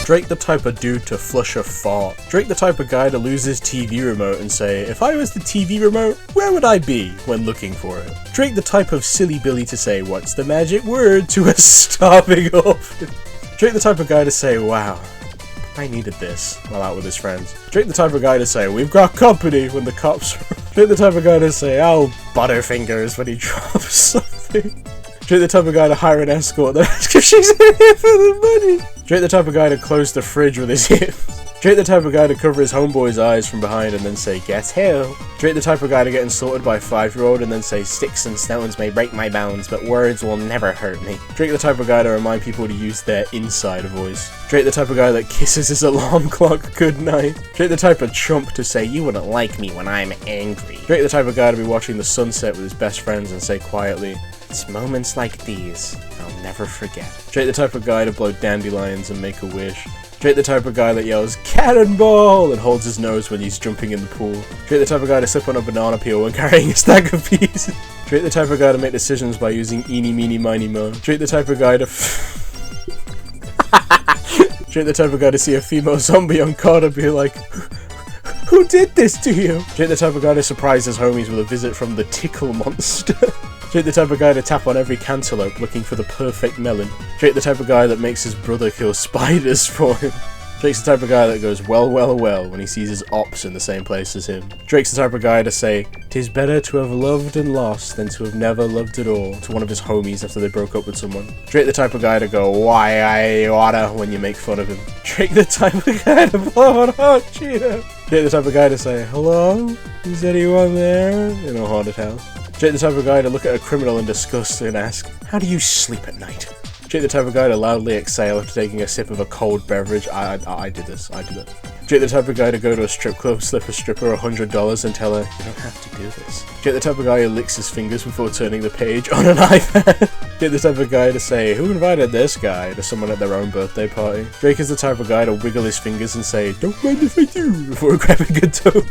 Drake the type of dude to flush a fart. Drake the type of guy to lose his TV remote and say, if I was the TV remote, where would I be when looking for it? Drake the type of silly Billy to say, what's the magic word to a starving orphan? Drake the type of guy to say, wow, I needed this, while out with his friends. Drake the type of guy to say, we've got company, when the cops Drake the type of guy to say, oh, butterfingers, when he drops something. Drake the type of guy to hire an escort that asks if she's in here for the money. Drake the type of guy to close the fridge with his hips. Drake the type of guy to cover his homeboy's eyes from behind and then say, guess who? Drake the type of guy to get insulted by a 5-year-old and then say, sticks and stones may break my bones, but words will never hurt me. Drake the type of guy to remind people to use their inside voice. Drake the type of guy that kisses his alarm clock goodnight. Drake the type of chump to say, you wouldn't like me when I'm angry. Drake the type of guy to be watching the sunset with his best friends and say quietly, it's moments like these I'll never forget. Drake the type of guy to blow dandelions and make a wish. Drake the type of guy that yells, cannonball, and holds his nose when he's jumping in the pool. Drake the type of guy to slip on a banana peel when carrying a stack of peas. Drake the type of guy to make decisions by using eeny, meeny, miny, mo. Drake the type of guy to Drake the type of guy to see a female zombie on card and be like, who did this to you? Drake the type of guy to surprise his homies with a visit from the tickle monster. Drake the type of guy to tap on every cantaloupe looking for the perfect melon. Drake the type of guy that makes his brother kill spiders for him. Drake's the type of guy that goes well when he sees his ops in the same place as him. Drake's the type of guy to say, "'Tis better to have loved and lost than to have never loved at all," to one of his homies after they broke up with someone. Drake the type of guy to go, "Why I oughta," when you make fun of him. Drake the type of guy to blow on hot Cheeto. Drake the type of guy to say, "Hello? Is anyone there?" in a haunted house. Drake the type of guy to look at a criminal in disgust and ask, "How do you sleep at night?" Drake the type of guy to loudly exhale after taking a sip of a cold beverage. I did this. Drake the type of guy to go to a strip club, slip a stripper $100 and tell her, "You don't have to do this." Drake the type of guy who licks his fingers before turning the page on an iPad. Drake the type of guy to say, "Who invited this guy?" to someone at their own birthday party. Drake is the type of guy to wiggle his fingers and say, "Don't mind if I do," before grabbing a toad.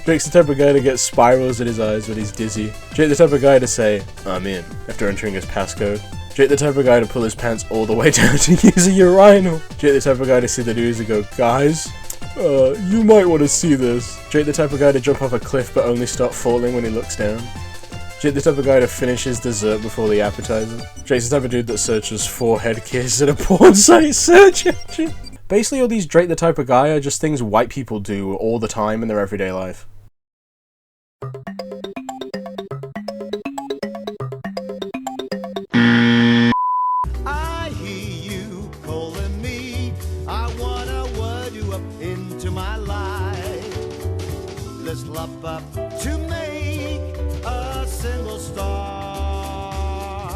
Drake's the type of guy to get spirals in his eyes when he's dizzy. Drake the type of guy to say, "I'm in," after entering his passcode. Drake the type of guy to pull his pants all the way down to use a urinal. Drake the type of guy to see the news and go, "Guys, you might want to see this." Drake the type of guy to jump off a cliff but only start falling when he looks down. Drake the type of guy to finish his dessert before the appetizer. Drake's the type of dude that searches forehead kiss at a porn site search engine. Basically all these Drake the type of guy are just things white people do all the time in their everyday life. I hear you calling me. I wanna word you up into my life. Let's love up to make a single star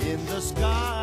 in the sky.